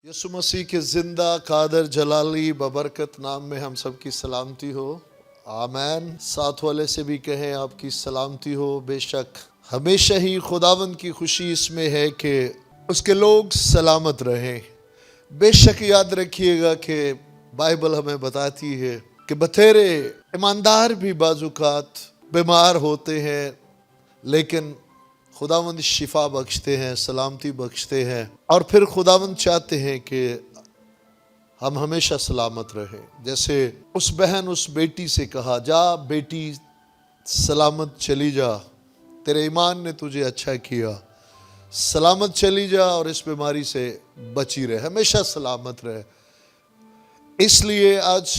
यसु मसीह के जिंदा कादर जलाली बबरकत नाम में हम सब की सलामती हो। आमीन। साथ वाले से भी कहें आपकी सलामती हो। बेशक हमेशा ही खुदावंद की खुशी इसमें है कि उसके लोग सलामत रहें। बेशक याद रखिएगा कि बाइबल हमें बताती है कि बथेरे ईमानदार भी बाजुकात बीमार होते हैं, लेकिन खुदावंद शिफा बख्शते हैं, सलामती बख्शते हैं। और फिर खुदावंद चाहते हैं कि हम हमेशा सलामत रहें। जैसे उस बहन उस बेटी से कहा, जा बेटी सलामत चली जा, तेरे ईमान ने तुझे अच्छा किया, सलामत चली जा और इस बीमारी से बची रहे, हमेशा सलामत रहे। इसलिए आज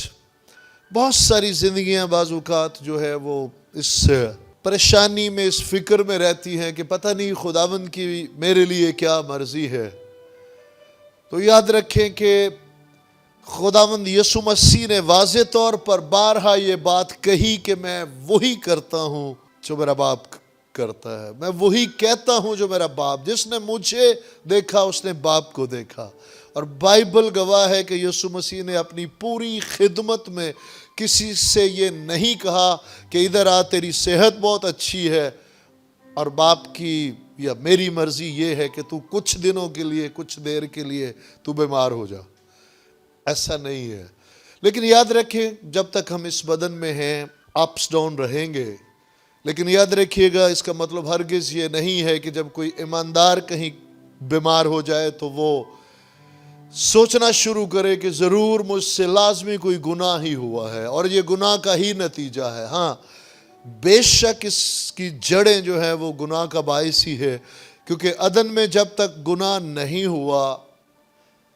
बहुत सारी जिंदगियां बाजुकात जो है वो इस परेशानी में, इस फिक्र में रहती हैं कि पता नहीं खुदावंद की मेरे लिए क्या मर्जी है। तो याद रखें कि खुदावंद यसु मसीह ने वाज़े तौर पर बारहा ये बात कही कि मैं वही करता हूँ जो मेरा बाप करता है, मैं वही कहता हूँ जो मेरा बाप, जिसने मुझे देखा उसने बाप को देखा। और बाइबल गवाह है कि यसु मसीह ने अपनी पूरी खिदमत में किसी से ये नहीं कहा कि इधर आ, तेरी सेहत बहुत अच्छी है और बाप की या मेरी मर्जी ये है कि तू कुछ दिनों के लिए, कुछ देर के लिए तू बीमार हो जा। ऐसा नहीं है। लेकिन याद रखें, जब तक हम इस बदन में हैं अप्स डाउन रहेंगे। लेकिन याद रखिएगा, इसका मतलब हरगिज़ ये नहीं है कि जब कोई ईमानदार कहीं बीमार हो जाए तो वो सोचना शुरू करे कि ज़रूर मुझसे लाजमी कोई गुनाह ही हुआ है और ये गुनाह का ही नतीजा है। हाँ, बेशक इसकी जड़ें जो है वो गुनाह का बाइस ही है, क्योंकि अदन में जब तक गुनाह नहीं हुआ,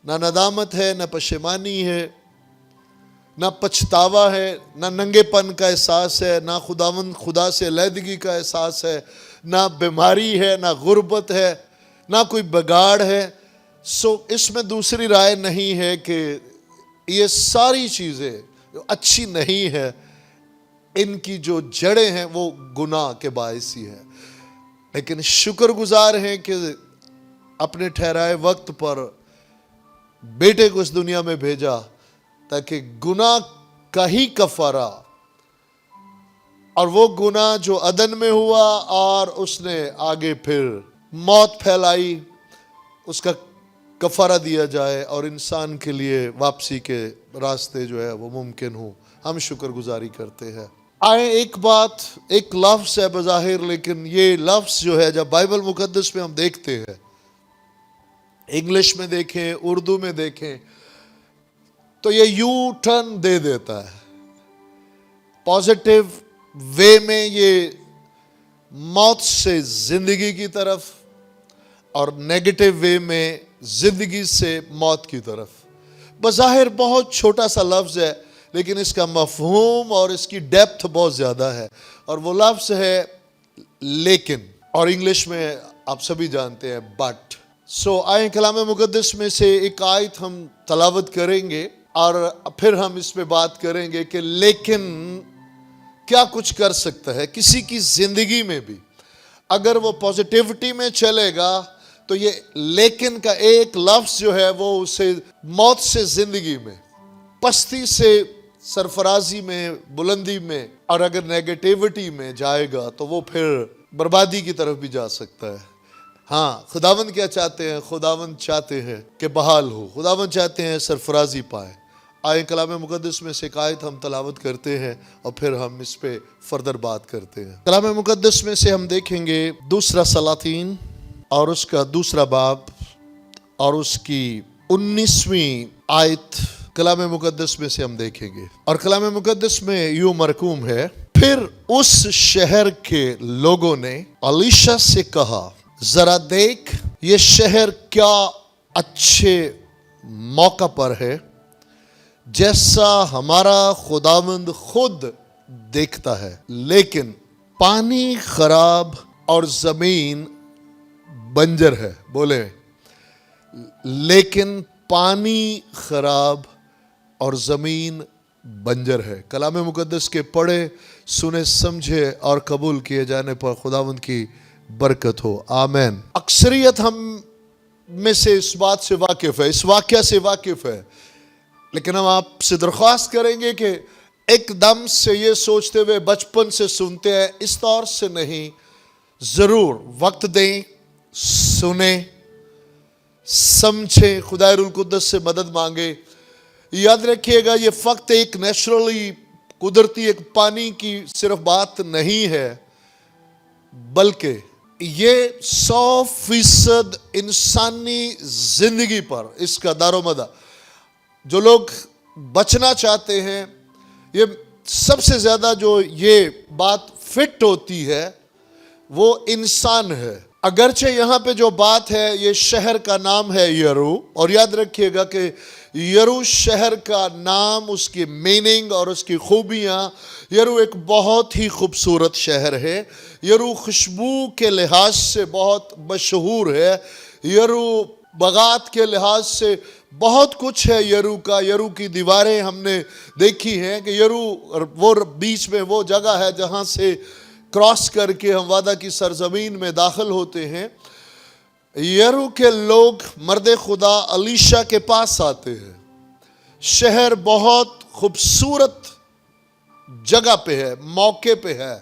ना नदामत है, ना पशेमानी है, ना पछतावा है, ना नंगेपन का एहसास है, ना खुदा से अलहदगी का एहसास है, ना बीमारी है, ना गुर्बत है, ना कोई बगाड़ है। सो इसमें दूसरी राय नहीं है कि ये सारी चीज़ें अच्छी नहीं है, इनकी जो जड़ें हैं वो गुनाह के बायस ही है। लेकिन शुक्रगुजार हैं कि अपने ठहराए वक्त पर बेटे को इस दुनिया में भेजा ताकि गुनाह का ही कफारा, और वो गुनाह जो अदन में हुआ और उसने आगे फिर मौत फैलाई, उसका कफारा दिया जाए और इंसान के लिए वापसी के रास्ते जो है वो मुमकिन हो। हम शुक्रगुजारी करते हैं। आए, एक बात, एक लफ्ज़ है बज़ाहिर, लेकिन ये लफ्ज़ जो है जब बाइबल मुकद्दस में हम देखते हैं, इंग्लिश में देखें, उर्दू में देखें, तो ये यू टर्न दे देता है। पॉजिटिव वे में ये मौत से जिंदगी की तरफ और नेगेटिव वे में जिंदगी से मौत की तरफ। बज़ाहिर बहुत छोटा सा लफ्ज़ है, लेकिन इसका मफ़हूम और इसकी डेप्थ बहुत ज़्यादा है। और वो लफ्ज़ है लेकिन, और इंग्लिश में आप सभी जानते हैं बट। सो आए कलाम मुक़द्दस में से एक आयत हम तलावत करेंगे और फिर हम इस पे बात करेंगे कि लेकिन क्या कुछ कर सकता है किसी की ज़िंदगी में भी। अगर वो पॉजिटिविटी में चलेगा तो ये लेकिन का एक लफ्ज़ जो है वो उसे मौत से ज़िंदगी में, पस्ती से सरफराजी में, बुलंदी में, और अगर नेगेटिविटी में जाएगा तो वो फिर बर्बादी की तरफ भी जा सकता है। हाँ, खुदावंद क्या चाहते हैं? खुदावंद चाहते हैं कि बहाल हो, खुदावंद चाहते हैं सरफराजी पाए। आए कलाम मुक़द्दस में से आयत हम तलावत करते हैं और फिर हम इस पे फर्दर बात करते हैं। कलाम मुक़द्दस में से हम देखेंगे दूसरा सलातीन और उसका दूसरा बाब और उसकी 19वीं आयत कलाम मुक़द्दस में से हम देखेंगे। और कलाम मुक़द्दस में यूं मरकूम है, फिर उस शहर के लोगों ने अलीशा से कहा, जरा देख ये शहर क्या अच्छे मौका पर है, जैसा हमारा खुदावंद खुद देखता है, लेकिन पानी खराब और जमीन बंजर है। बोले, लेकिन पानी खराब और ज़मीन बंजर है। कलाम मुक़द्दस के पढ़े, सुने, समझे और कबूल किए जाने पर खुदावंद की बरकत हो। आमीन। अक्सरियत हम میں سے اس بات سے واقف ہے, اس واقعہ سے واقف ہے, لیکن ہم آپ سے درخواست کریں گے کہ ایک دم سے یہ سوچتے ہوئے بچپن سے سنتے ہیں, اس طور سے نہیں, ضرور وقت دیں, سنیں, سمجھیں, خدا روح القدس سے مدد مانگے. یاد رکھیے گا یہ فقط ایک نیچرلی قدرتی ایک پانی کی صرف بات نہیں ہے, بلکہ یہ 100% انسانی زندگی پر اس کا دار و مدار. جو لوگ بچنا چاہتے ہیں, یہ سب سے زیادہ جو یہ بات فٹ ہوتی ہے وہ انسان ہے. اگرچہ یہاں پہ جو بات ہے, یہ شہر کا نام ہے یرو, اور یاد رکھیے گا کہ یرو شہر کا نام, اس کی میننگ اور اس کی خوبیاں. یرو ایک بہت ہی خوبصورت شہر ہے. یرو خوشبو کے لحاظ سے بہت مشہور ہے. یرو باغات کے لحاظ سے بہت کچھ ہے یرو کا. یرو کی دیواریں ہم نے دیکھی ہیں کہ یرو وہ بیچ میں وہ جگہ ہے جہاں سے کراس کر کے ہم وعدہ کی سرزمین میں داخل ہوتے ہیں. یرو کے لوگ مرد خدا الیشا کے پاس آتے ہیں. شہر بہت خوبصورت جگہ پہ ہے, موقع پہ ہے,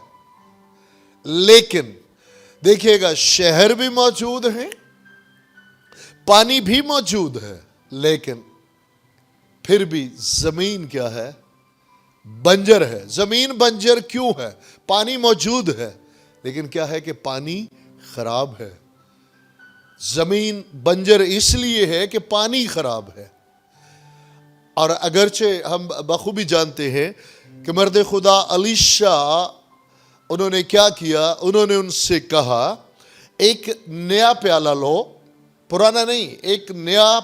لیکن دیکھیے گا شہر بھی موجود ہے, پانی بھی موجود ہے, لیکن پھر بھی زمین کیا ہے؟ بنجر ہے. زمین بنجر کیوں ہے؟ پانی موجود ہے, لیکن کیا ہے کہ پانی خراب ہے. زمین بنجر اس لیے ہے کہ پانی خراب ہے. اور اگرچہ ہم بخوبی جانتے ہیں کہ مرد خدا الیشا انہوں نے کیا کیا, انہوں نے ان سے کہا ایک نیا پیالہ لو, پرانا نہیں, ایک نیا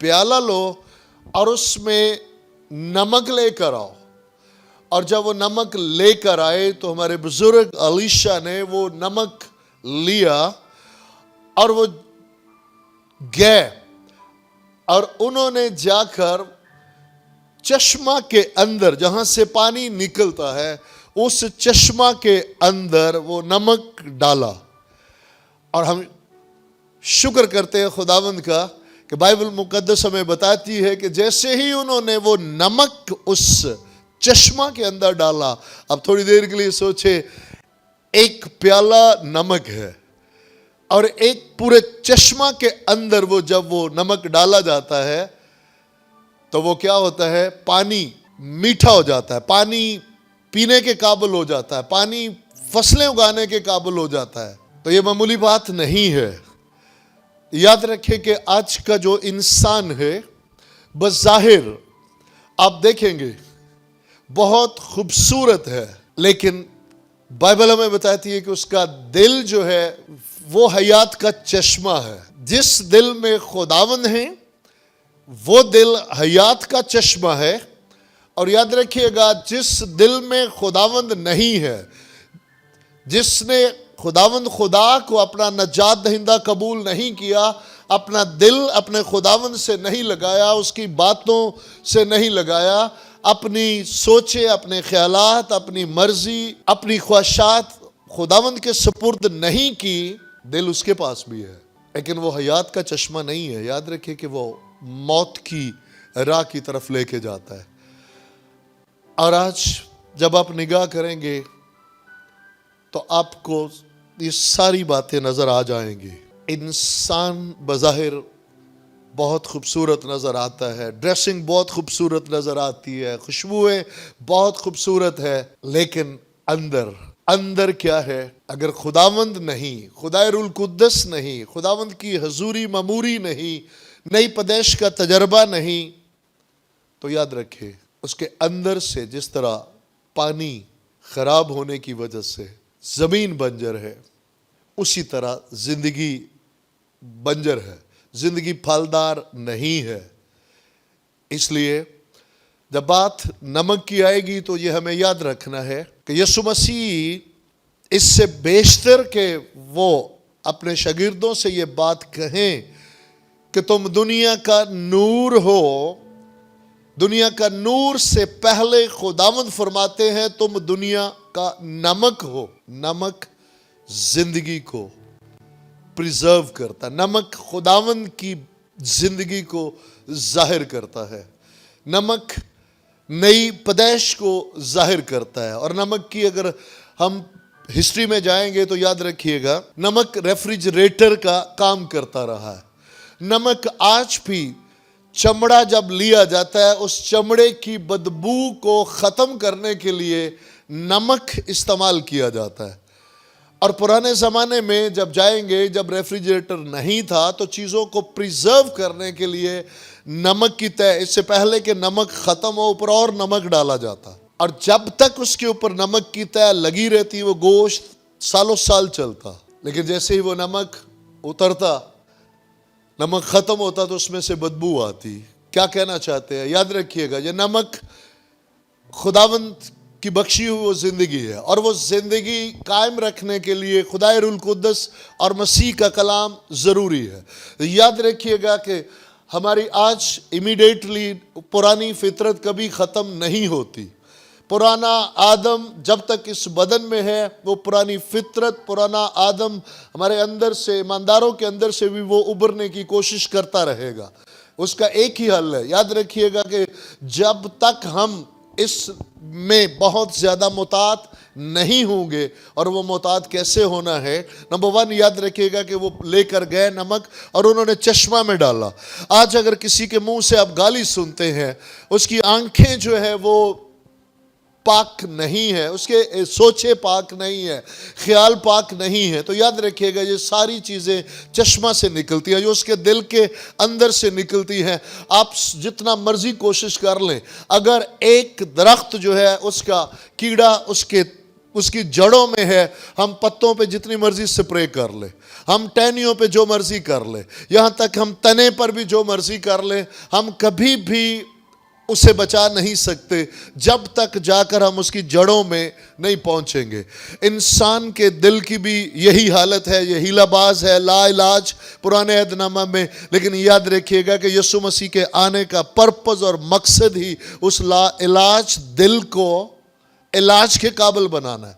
پیالہ لو اور اس میں نمک لے کر آؤ. اور جب وہ نمک لے کر آئے تو ہمارے بزرگ الیشا نے وہ نمک لیا اور وہ گئے, اور انہوں نے جا کر چشمہ کے اندر جہاں سے پانی نکلتا ہے, اس چشمہ کے اندر وہ نمک ڈالا. اور ہم شکر کرتے ہیں خداوند کا کہ بائبل مقدس ہمیں بتاتی ہے کہ جیسے ہی انہوں نے وہ نمک اس چشمہ کے اندر ڈالا, اب تھوڑی دیر کے لیے سوچے, ایک پیالہ نمک ہے اور ایک پورے چشمہ کے اندر وہ جب وہ نمک ڈالا جاتا ہے تو وہ کیا ہوتا ہے؟ پانی میٹھا ہو جاتا ہے, پانی پینے کے قابل ہو جاتا ہے, پانی فصلیں اگانے کے قابل ہو جاتا ہے. تو یہ معمولی بات نہیں ہے. یاد رکھیں کہ آج کا جو انسان ہے بظاہر آپ دیکھیں گے بہت خوبصورت ہے, لیکن بائبل ہمیں بتاتی ہے کہ اس کا دل جو ہے وہ حیات کا چشمہ ہے. جس دل میں خداوند ہے وہ دل حیات کا چشمہ ہے. اور یاد رکھیے گا جس دل میں خداوند نہیں ہے, جس نے خداوند خدا کو اپنا نجات دہندہ قبول نہیں کیا, اپنا دل اپنے خداوند سے نہیں لگایا, اس کی باتوں سے نہیں لگایا, اپنی سوچے, اپنے خیالات, اپنی مرضی, اپنی خواہشات خداوند کے سپرد نہیں کی, دل اس کے پاس بھی ہے لیکن وہ حیات کا چشمہ نہیں ہے. یاد رکھیں کہ وہ موت کی راہ کی طرف لے کے جاتا ہے. اور آج جب آپ نگاہ کریں گے تو آپ کو یہ ساری باتیں نظر آ جائیں گی. انسان بظاہر بہت خوبصورت نظر آتا ہے, ڈریسنگ بہت خوبصورت نظر آتی ہے, خوشبوئیں بہت خوبصورت ہے, لیکن اندر کیا ہے؟ اگر خداوند نہیں, خدا روح القدس نہیں, خداوند کی حضوری مموری نہیں, نئی پیدائش کا تجربہ نہیں, تو یاد رکھے اس کے اندر سے جس طرح پانی خراب ہونے کی وجہ سے زمین بنجر ہے, اسی طرح زندگی بنجر ہے, زندگی پھلدار نہیں ہے. اس لیے جب بات نمک کی آئے گی تو یہ ہمیں یاد رکھنا ہے کہ یسوع مسیح اس سے بیشتر کہ وہ اپنے شاگردوں سے یہ بات کہیں کہ تم دنیا کا نور ہو, دنیا کا نور سے پہلے خداوند فرماتے ہیں تم دنیا کا نمک ہو. نمک زندگی کو प्रिजर्व करता है। नमक खुदावंद की जिंदगी को जाहिर करता है, नमक नई पैदाइश को जाहिर करता है। और नमक की अगर हम हिस्ट्री में जाएंगे तो याद रखिएगा, नमक रेफ्रिजरेटर का काम करता रहा है। नमक आज भी चमड़ा जब लिया जाता है, उस चमड़े की बदबू को ख़त्म करने के लिए नमक इस्तेमाल किया जाता है। और पुराने ज़माने में जब जाएंगे, जब रेफ्रिजरेटर नहीं था, तो चीज़ों को प्रिजर्व करने के लिए नमक की तय, इससे पहले कि नमक ख़त्म हो, ऊपर और नमक डाला जाता। और जब तक उसके ऊपर नमक की तय लगी रहती, वो गोश्त सालों साल चलता। लेकिन जैसे ही वो नमक उतरता, नमक ख़त्म होता, तो उसमें से बदबू आती। क्या कहना चाहते हैं? याद रखिएगा, ये नमक खुदावंद की बख्शी हुई वो ज़िंदगी है, और वो ज़िंदगी कायम रखने के लिए खुदाए रूल कुद्दस और मसीह का कलाम ज़रूरी है। याद रखिएगा कि हमारी आज इमीडिएटली पुरानी फितरत कभी ख़त्म नहीं होती। पुराना आदम जब तक इस बदन में है, वो पुरानी फितरत, पुराना आदम हमारे अंदर से, ईमानदारों के अंदर से भी वो उभरने की कोशिश करता रहेगा। उसका एक ही हल है, याद रखिएगा कि जब तक हम इस में बहुत ज़्यादा मुतात नहीं होंगे, और वो मुतात कैसे होना है, नंबर 1 याद रखिएगा कि वो लेकर गए नमक और उन्होंने चश्मा में डाला। आज अगर किसी के मुंह से आप गाली सुनते हैं, उसकी आंखें जो है वो पाक नहीं है, उसके सोचे पाक नहीं है, ख्याल पाक नहीं है, तो याद रखिएगा ये सारी चीज़ें चश्मा से निकलती हैं, जो उसके दिल के अंदर से निकलती हैं। आप जितना मर्जी कोशिश कर लें, अगर एक दरख्त जो है उसका कीड़ा उसकी जड़ों में है, हम पत्तों पे जितनी मर्जी स्प्रे कर ले, हम टहनियों पे जो मर्जी कर ले, यहाँ तक हम तने पर भी जो मर्जी कर ले, हम कभी भी उसे बचा नहीं सकते जब तक जाकर हम उसकी जड़ों में नहीं पहुंचेंगे। इंसान के दिल की भी यही हालत है, ये हीलाबाज है, ला इलाज पुराने अहदनामा में। लेकिन याद रखिएगा कि यीशु मसीह के आने का पर्पस और मकसद ही उस ला इलाज दिल को इलाज के काबिल बनाना है।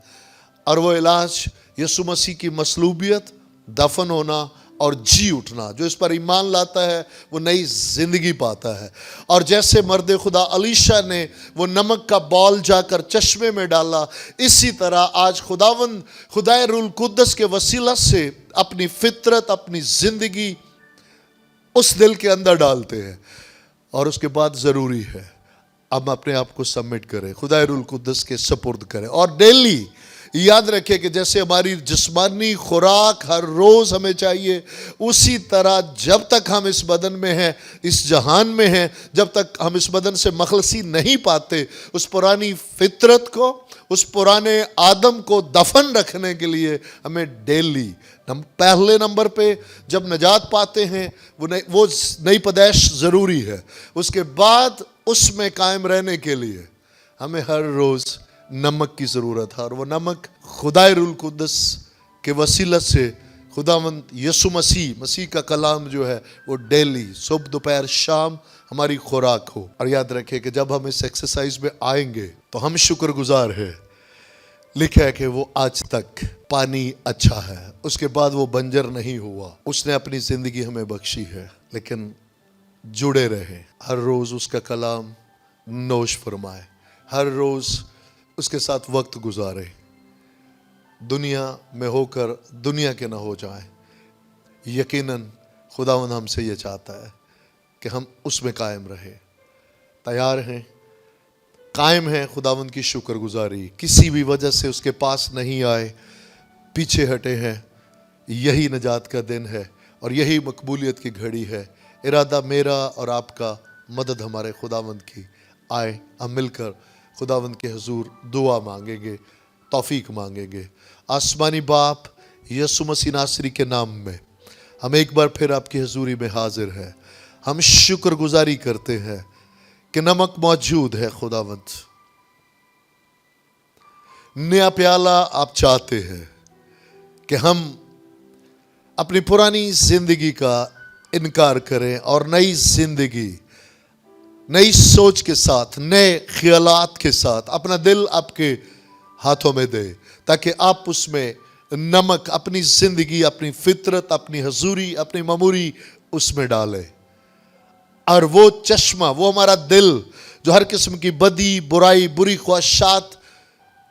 और वो इलाज यीशु मसीह की मसलूबियत, दफन होना और जी उठना। जो इस पर ईमान लाता है वो नई जिंदगी पाता है। और जैसे मर्द खुदा अलीशा ने वो नमक का बॉल जाकर चश्मे में डाला, इसी तरह आज खुदाए रूल कुद्दस के वसीला से अपनी फितरत, अपनी जिंदगी उस दिल के अंदर डालते हैं। और उसके बाद ज़रूरी है हम अपने आप को सबमिट करें, खुदाए रूल कुद्दस के सपुर्द करें। और डेली याद रखें कि जैसे हमारी जिस्मानी खुराक हर रोज़ हमें चाहिए, उसी तरह जब तक हम इस बदन में हैं, इस जहान में हैं, जब तक हम इस बदन से मखलसी नहीं पाते, उस पुरानी फितरत को, उस पुराने आदम को दफन रखने के लिए हमें डेली पहले नंबर पे जब नजात पाते हैं वो नई पैदाइश ज़रूरी है। उसके बाद उसमें कायम रहने के लिए हमें हर रोज़ नमक की ज़रूरत है। और वो नमक खुदाए रूल कुद्दस के वसीला से खुदावंद यीशु मसीह का कलाम जो है वो डेली सुबह दोपहर शाम हमारी खुराक हो। और याद रखें कि जब हम इस एक्सरसाइज में आएंगे तो हम शुक्रगुजार हैं। लिखा है कि वो आज तक पानी अच्छा है, उसके बाद वो बंजर नहीं हुआ, उसने अपनी ज़िंदगी हमें बख्शी है। लेकिन जुड़े रहे, हर रोज़ उसका कलाम नोश फरमाए, हर रोज़ उसके साथ वक्त गुजारे, दुनिया में होकर दुनिया के ना हो जाए। यकीनन खुदावंद हमसे ये चाहता है कि हम उसमें कायम रहे। तैयार हैं, कायम हैं खुदावंद की शुक्रगुजारी, किसी भी वजह से उसके पास नहीं आए, पीछे हटे हैं, यही नजात का दिन है और यही मकबूलियत की घड़ी है। इरादा मेरा और आपका, मदद हमारे खुदावंद की। आए हम मिलकर खुदावंद के हुजूर दुआ मांगेंगे, तौफीक मांगेंगे। आसमानी बाप, यीशु मसीह नासरी के नाम में हम एक बार फिर आपकी हुजूरी में हाजिर हैं। हम शुक्रगुजारी करते हैं कि नमक मौजूद है खुदावंद। नया प्याला आप चाहते हैं कि हम अपनी पुरानी जिंदगी का इनकार करें और नई जिंदगी, नई सोच के साथ, नए ख्यालात के साथ अपना दिल आपके हाथों में दे, ताकि आप उसमें नमक अपनी जिंदगी, अपनी फितरत, अपनी हजूरी, अपनी ममूरी उसमें डाले। और वो चश्मा, वो हमारा दिल जो हर किस्म की बदी, बुराई, बुरी ख्वाहिशात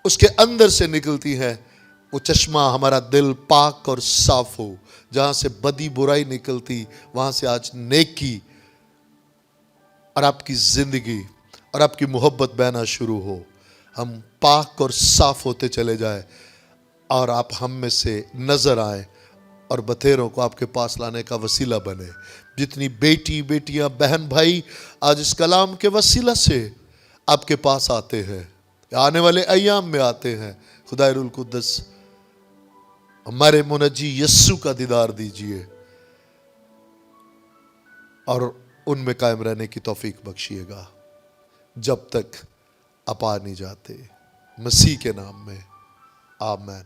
उसके अंदर से निकलती है, वो चश्मा हमारा दिल पाक और साफ हो। जहां से बदी बुराई निकलती, वहां से आज नेकी और आपकी जिंदगी और आपकी मोहब्बत बहना शुरू हो। हम पाक और साफ होते चले जाए और आप हम में से नजर आए और बतेरों को आपके पास लाने का वसीला बने। जितनी बेटी, बेटियां, बहन, भाई आज इस कलाम के वसीला से आपके पास आते हैं, आने वाले अय्याम में आते हैं, खुदा रुल कुद्दस हमारे मुनज्जी यस्सु का दीदार दीजिए और उनमें कायम रहने की तौफीक बख्शिएगा जब तक आप आ नहीं जाते। मसीह के नाम में आमीन।